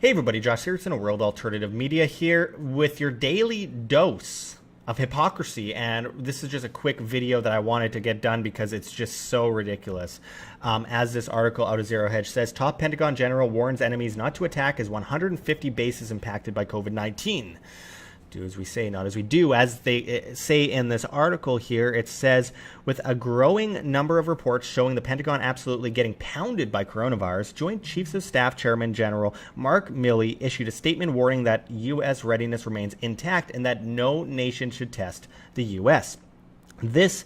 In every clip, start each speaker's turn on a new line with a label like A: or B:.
A: Hey everybody, Josh Searson of World Alternative Media here with your daily dose of hypocrisy, and this is just a quick video that I wanted to get done because it's just so ridiculous. As this article out of Zero Hedge says, top Pentagon general warns enemies not to attack as 150 bases impacted by COVID-19. Do as we say, not as we do. As they say in this article here, it says, with a growing number of reports showing the Pentagon absolutely getting pounded by coronavirus, Joint Chiefs of Staff Chairman General Mark Milley issued a statement warning that U.S. readiness remains intact and that no nation should test the U.S. This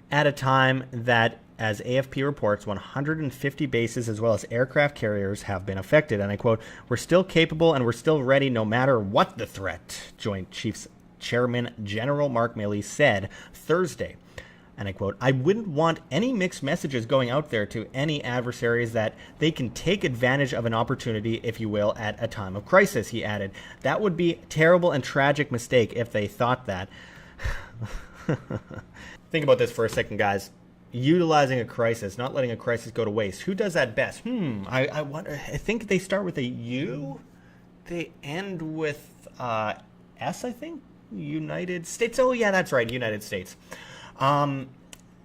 A: at a time that, as AFP reports, 150 bases as well as aircraft carriers have been affected. And I quote, "We're still capable and we're still ready no matter what the threat," Joint Chiefs Chairman General Mark Milley said Thursday. And I quote, "I wouldn't want any mixed messages going out there to any adversaries that they can take advantage of an opportunity, if you will, at a time of crisis," he added. "That would be a terrible and tragic mistake if they thought that." Think about this for a second, guys. Utilizing a crisis, not letting a crisis go to waste. Who does that best? I think they start with a U. They end with S, I think. United States. Oh, yeah, that's right. United States.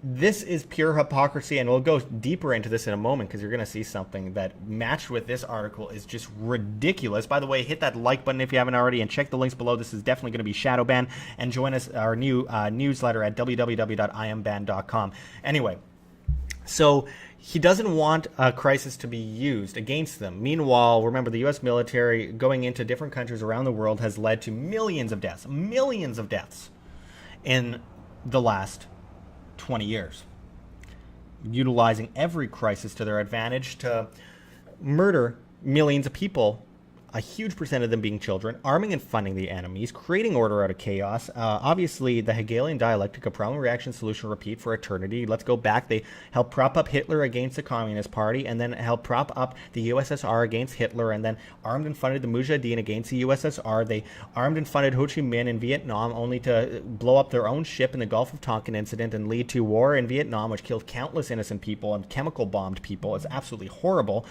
A: This is pure hypocrisy, and we'll go deeper into this in a moment because you're going to see something that matched with this article is just ridiculous. By the way, hit that like button if you haven't already, and check the links below. This is definitely going to be YASHAWAN-BAN, and join us our new newsletter at www.iamban.com. Anyway, so he doesn't want a crisis to be used against them. Meanwhile, remember, the U.S. military going into different countries around the world has led to millions of deaths in the last 20 years, utilizing every crisis to their advantage to murder millions of people, a huge percent of them being children, arming and funding the enemies, creating order out of chaos. Obviously, the Hegelian dialectic of problem, reaction, solution, repeat for eternity. Let's go back. They helped prop up Hitler against the Communist Party, and then helped prop up the USSR against Hitler, and then armed and funded the Mujahideen against the USSR. They armed and funded Ho Chi Minh in Vietnam, only to blow up their own ship in the Gulf of Tonkin incident and lead to war in Vietnam, which killed countless innocent people and chemical bombed people. It's absolutely horrible.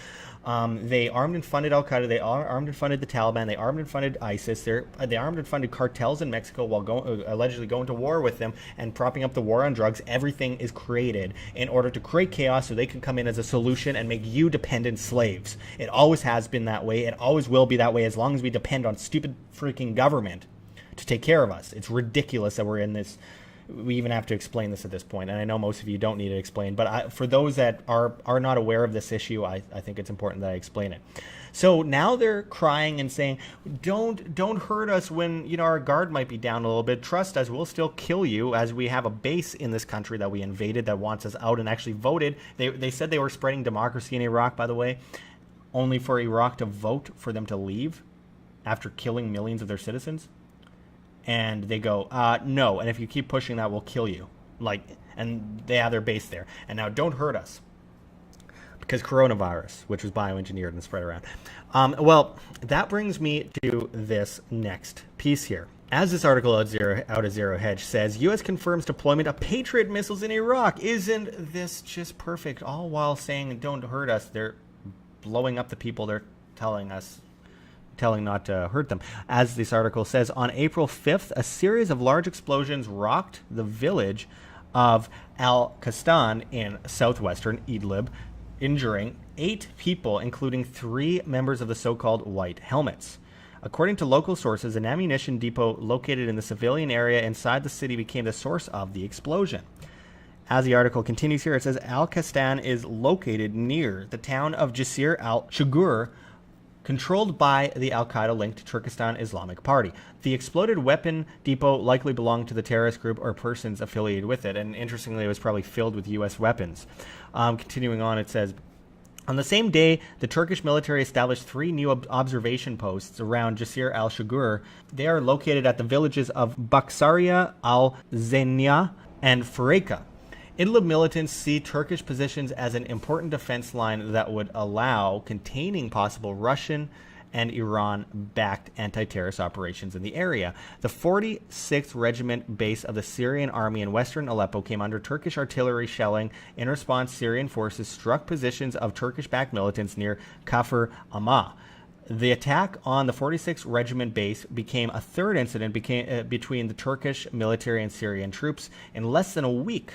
A: They armed and funded Al-Qaeda. They armed and funded the Taliban. They armed and funded ISIS. They armed and funded cartels in Mexico while allegedly going to war with them and propping up the war on drugs. Everything is created in order to create chaos so they can come in as a solution and make you dependent slaves. It always has been that way. It always will be that way as long as we depend on stupid freaking government to take care of us. It's ridiculous that we're in this. We even have to explain this at this point, and I know most of you don't need it explained, but for those that are not aware of this issue, I think it's important that I explain it. So now they're crying and saying, don't hurt us when our guard might be down a little bit. Trust us, we'll still kill you, as we have a base in this country that we invaded that wants us out and actually voted. They said they were spreading democracy in Iraq, by the way, only for Iraq to vote for them to leave after killing millions of their citizens. And they go, no, and if you keep pushing that, we'll kill you. And they have their base there. And now don't hurt us. Because coronavirus, which was bioengineered and spread around. Well, that brings me to this next piece here. As this article out of Zero Hedge says, U.S. confirms deployment of Patriot missiles in Iraq. Isn't this just perfect? All while saying don't hurt us, they're blowing up the people they're telling not to hurt them. As this article says, on April 5th, a series of large explosions rocked the village of Al-Qastan in southwestern Idlib, injuring 8 people, including 3 members of the so-called White Helmets. According to local sources, an ammunition depot located in the civilian area inside the city became the source of the explosion. As the article continues here, it says Al-Qastan is located near the town of Jisr al-Shugur, controlled by the Al-Qaeda-linked Turkestan Islamic Party. The exploded weapon depot likely belonged to the terrorist group or persons affiliated with it, and interestingly, it was probably filled with U.S. weapons. Continuing on, it says, on the same day, the Turkish military established 3 new observation posts around Jisr al-Shugur. They are located at the villages of Baksaria al-Zenia and Fureka. Idlib militants see Turkish positions as an important defense line that would allow containing possible Russian and Iran-backed anti-terrorist operations in the area. The 46th Regiment base of the Syrian army in western Aleppo came under Turkish artillery shelling. In response, Syrian forces struck positions of Turkish-backed militants near Kafr Amma. The attack on the 46th Regiment base became a third incident between the Turkish military and Syrian troops in less than a week.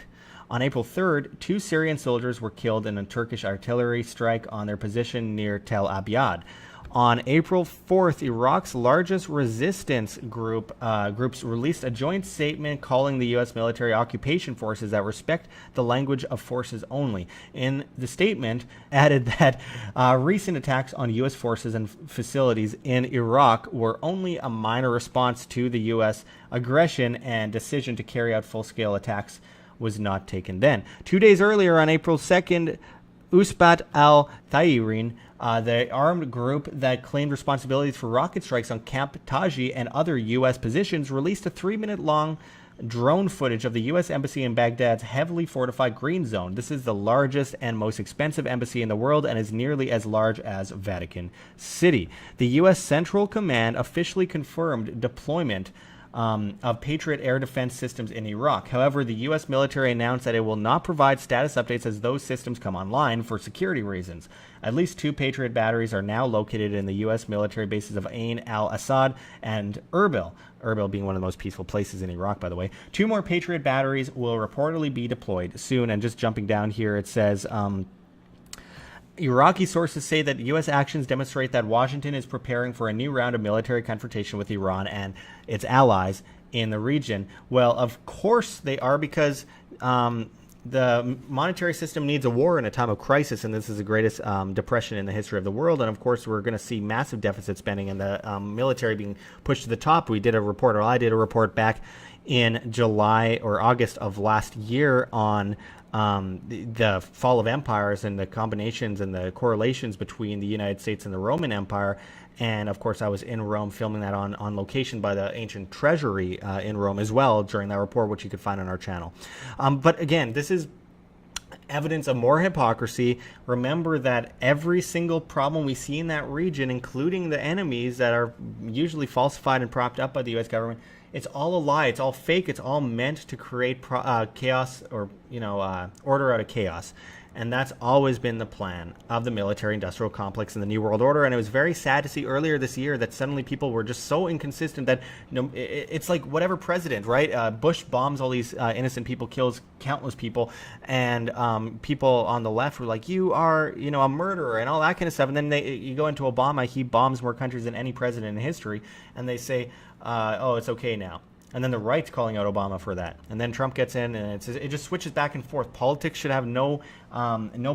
A: On April 3rd, 2 Syrian soldiers were killed in a Turkish artillery strike on their position near Tel Abyad. On April 4th, Iraq's largest resistance groups released a joint statement calling the U.S. military occupation forces that respect the language of forces only. In the statement, added that recent attacks on U.S. forces and facilities in Iraq were only a minor response to the U.S. aggression, and decision to carry out full-scale attacks was not taken then. 2 days earlier, on April 2nd, Usbat al-Tayyirin, the armed group that claimed responsibilities for rocket strikes on Camp Taji and other U.S. positions, released a 3-minute-long drone footage of the U.S. Embassy in Baghdad's heavily fortified Green Zone. This is the largest and most expensive embassy in the world and is nearly as large as Vatican City. The U.S. Central Command officially confirmed deployment of Patriot air defense systems in Iraq. However, the U.S. military announced that it will not provide status updates as those systems come online for security reasons. At least 2 Patriot batteries are now located in the U.S. military bases of Ain al-Assad and Erbil. Erbil being one of the most peaceful places in Iraq, by the way. 2 more Patriot batteries will reportedly be deployed soon. And just jumping down here, it says Iraqi sources say that U.S. actions demonstrate that Washington is preparing for a new round of military confrontation with Iran and its allies in the region. Well, of course they are, because the monetary system needs a war in a time of crisis, and this is the greatest depression in the history of the world. And of course, we're going to see massive deficit spending and the military being pushed to the top. We did a report, or I did a report back in July or August of last year on the fall of empires and the combinations and the correlations between the United States and the Roman Empire. And of course, I was in Rome filming that on location by the ancient treasury in Rome as well during that report, which you could find on our channel. But again, this is evidence of more hypocrisy. Remember that every single problem we see in that region, including the enemies that are usually falsified and propped up by the U.S. government, it's all a lie. It's all fake. It's all meant to create chaos, or order out of chaos. And that's always been the plan of the military-industrial complex in the New World Order. And it was very sad to see earlier this year that suddenly people were just so inconsistent that it's like whatever president, right? Bush bombs all these innocent people, kills countless people, and people on the left were like, "You are, a murderer," and all that kind of stuff. And then you go into Obama, he bombs more countries than any president in history, and they say, "Oh, it's okay now." And then the right's calling out Obama for that. And then Trump gets in, and it just switches back and forth. Politics should have no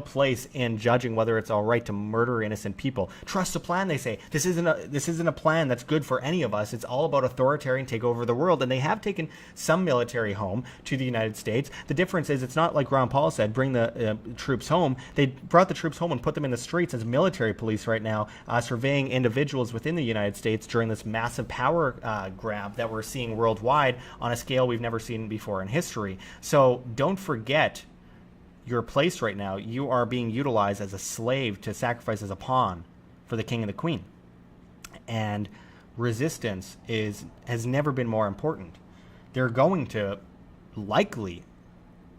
A: place in judging whether it's all right to murder innocent people. Trust the plan, they say. This isn't a plan that's good for any of us. It's all about authoritarian takeover of the world. And they have taken some military home to the United States. The difference is it's not like Ron Paul said, bring the troops home. They brought the troops home and put them in the streets as military police right now, surveying individuals within the United States during this massive power grab that we're seeing worldwide on a scale we've never seen before in history. So don't forget your place right now. You are being utilized as a slave to sacrifice as a pawn for the king and the queen. And resistance has never been more important. They're going to likely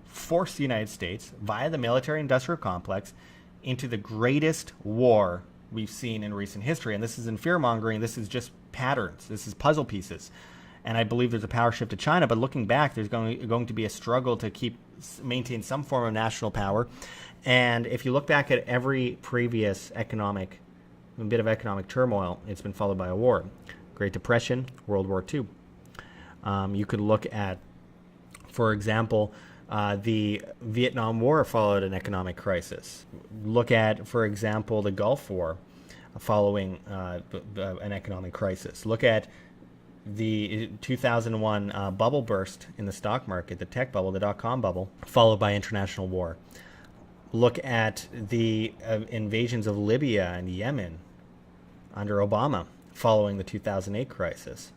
A: force the United States via the military-industrial complex into the greatest war we've seen in recent history. And this isn't fear-mongering. This is just patterns. This is puzzle pieces. And I believe there's a power shift to China, but looking back, there's going to be a struggle to maintain some form of national power. And if you look back at every previous bit of economic turmoil, it's been followed by a war. Great Depression, World War II. You could look at, for example, the Vietnam War followed an economic crisis. Look at, for example, the Gulf War following an economic crisis. Look at the 2001 bubble burst in the stock market, the tech bubble, the dot-com bubble, followed by international war. Look at the invasions of Libya and Yemen under Obama following the 2008 crisis.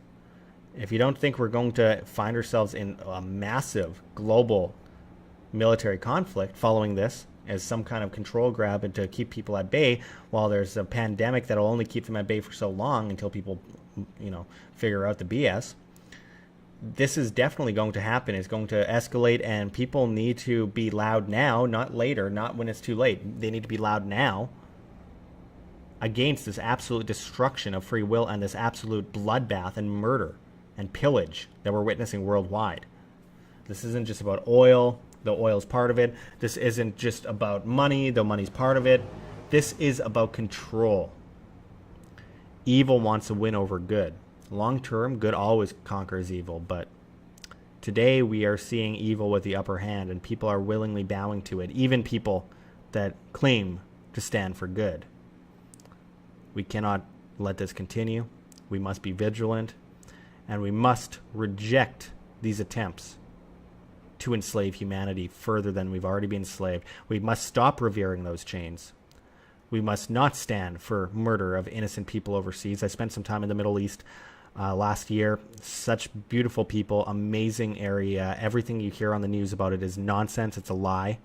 A: If you don't think we're going to find ourselves in a massive global military conflict following this as some kind of control grab and to keep people at bay, while there's a pandemic that'll only keep them at bay for so long until people figure out the BS. This is definitely going to happen. It's going to escalate, and people need to be loud now, not later, not when it's too late. They need to be loud now against this absolute destruction of free will and this absolute bloodbath and murder and pillage that we're witnessing worldwide. This isn't just about oil, though oil's part of it. This isn't just about money, though money's part of it. This is about control. Evil wants to win over good. Long term, good always conquers evil, but today we are seeing evil with the upper hand, and people are willingly bowing to it, even people that claim to stand for good. We cannot let this continue. We must be vigilant, and we must reject these attempts to enslave humanity further than we've already been enslaved. We must stop revering those chains. We must not stand for murder of innocent people overseas. I spent some time in the Middle East last year. Such beautiful people, amazing area. Everything you hear on the news about it is nonsense. It's a lie.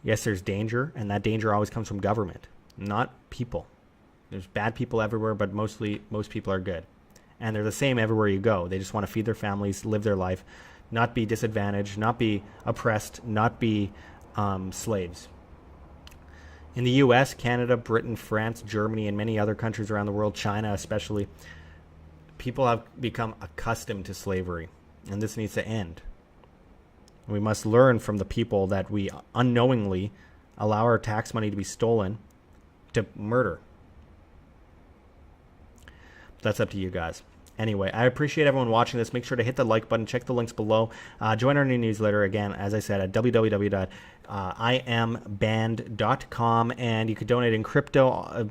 A: Yes, there's danger, and that danger always comes from government, not people. There's bad people everywhere, but most people are good. And they're the same everywhere you go. They just want to feed their families, live their life, not be disadvantaged, not be oppressed, not be slaves. In the US, Canada, Britain, France, Germany, and many other countries around the world, China especially, people have become accustomed to slavery, and this needs to end. We must learn from the people that we unknowingly allow our tax money to be stolen to murder. That's up to you guys. Anyway, I appreciate everyone watching this. Make sure to hit the like button. Check the links below. Join our new newsletter, again, as I said, at www.IamBanned.com. And you could donate in crypto,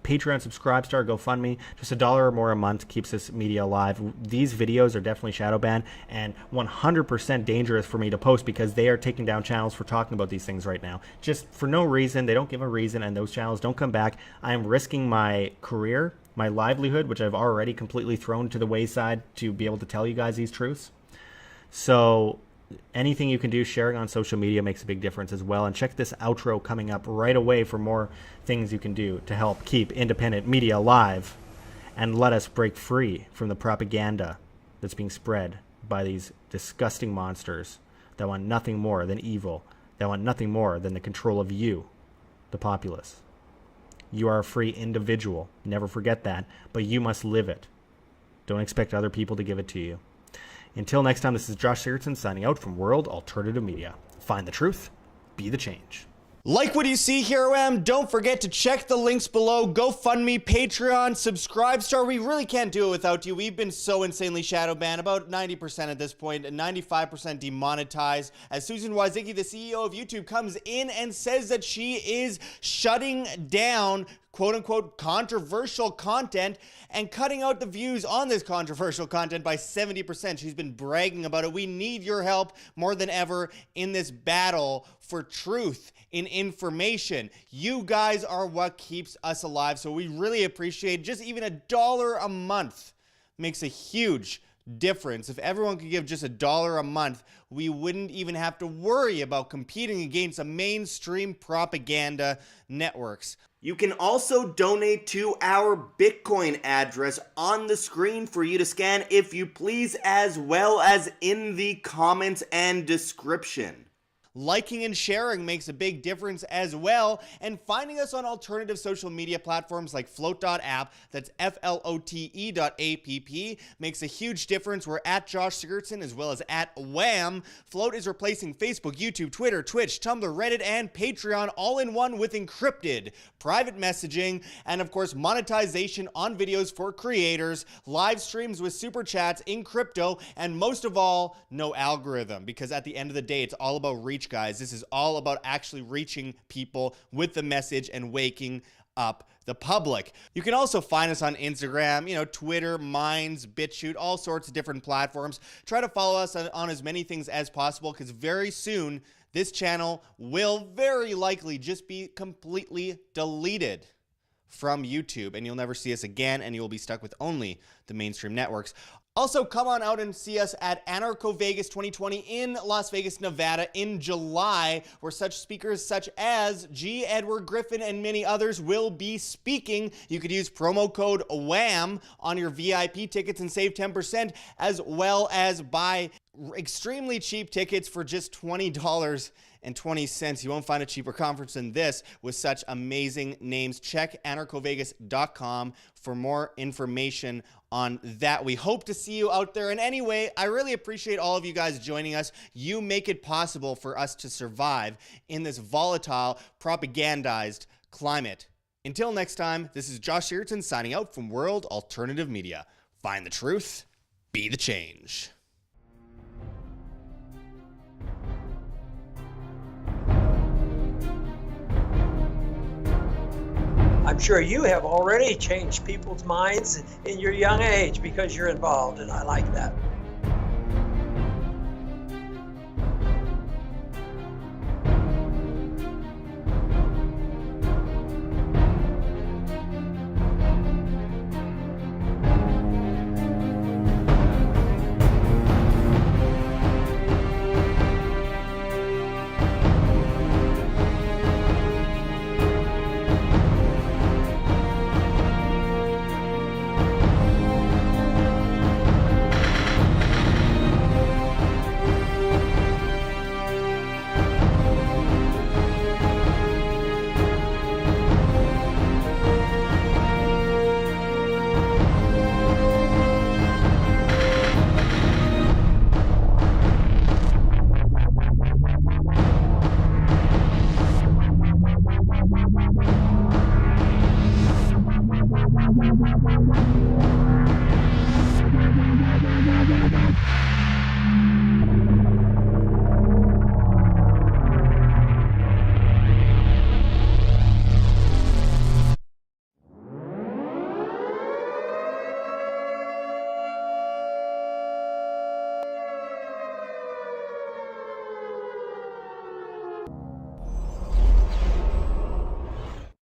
A: Patreon, Subscribestar, GoFundMe. Just $1 or more a month keeps this media alive. These videos are definitely shadow banned and 100% dangerous for me to post because they are taking down channels for talking about these things right now. Just for no reason. They don't give a reason, and those channels don't come back. I am risking my career, my livelihood, which I've already completely thrown to the wayside to be able to tell you guys these truths. So anything you can do, sharing on social media makes a big difference as well. And check this outro coming up right away for more things you can do to help keep independent media alive and let us break free from the propaganda that's being spread by these disgusting monsters that want nothing more than evil, that want nothing more than the control of you, the populace. You are a free individual. Never forget that. But you must live it. Don't expect other people to give it to you. Until next time, this is Josh Sigurdsson signing out from World Alternative Media. Find the truth. Be the change.
B: Like what you see here, don't forget to check the links below. GoFundMe, Patreon, Subscribestar. We really can't do it without you. We've been so insanely shadow banned, about 90% at this point, and 95% demonetized. As Susan Wojcicki, the CEO of YouTube, comes in and says that she is shutting down quote-unquote controversial content and cutting out the views on this controversial content by 70%. She's been bragging about it. We need your help more than ever in this battle for truth in information. You guys are what keeps us alive, so we really appreciate just even $1 a month makes a huge difference. If everyone could give just $1 a month, we wouldn't even have to worry about competing against a mainstream propaganda networks. You can also donate to our Bitcoin address on the screen for you to scan if you please, as well as in the comments and description. Liking and sharing makes a big difference as well, and finding us on alternative social media platforms like float.app, that's flote.app, makes a huge difference. We're at Josh Sigurdsson as well as at Wham. Float is replacing Facebook, YouTube, Twitter, Twitch, Tumblr, Reddit, and Patreon all in one with encrypted private messaging, and of course monetization on videos for creators, live streams with super chats in crypto, and most of all, no algorithm, because at the end of the day, it's all about reach, guys. This is all about actually reaching people with the message and waking up the public. You can also find us on Instagram, Twitter, Minds, BitChute, all sorts of different platforms. Try to follow us on as many things as possible, because very soon this channel will very likely just be completely deleted from YouTube, and you'll never see us again, and you'll be stuck with only the mainstream networks. Also, come on out and see us at Anarcho Vegas 2020 in Las Vegas, Nevada in July, where such speakers such as G. Edward Griffin and many others will be speaking. You could use promo code WHAM on your VIP tickets and save 10%, as well as buy extremely cheap tickets for just $20.20. You won't find a cheaper conference than this with such amazing names. Check anarchovegas.com for more information on that. We hope to see you out there. And anyway, I really appreciate all of you guys joining us. You make it possible for us to survive in this volatile, propagandized climate. Until next time, this is Josh Shearton signing out from World Alternative Media. Find the truth, be the change.
C: I'm sure you have already changed people's minds in your young age because you're involved, and I like that.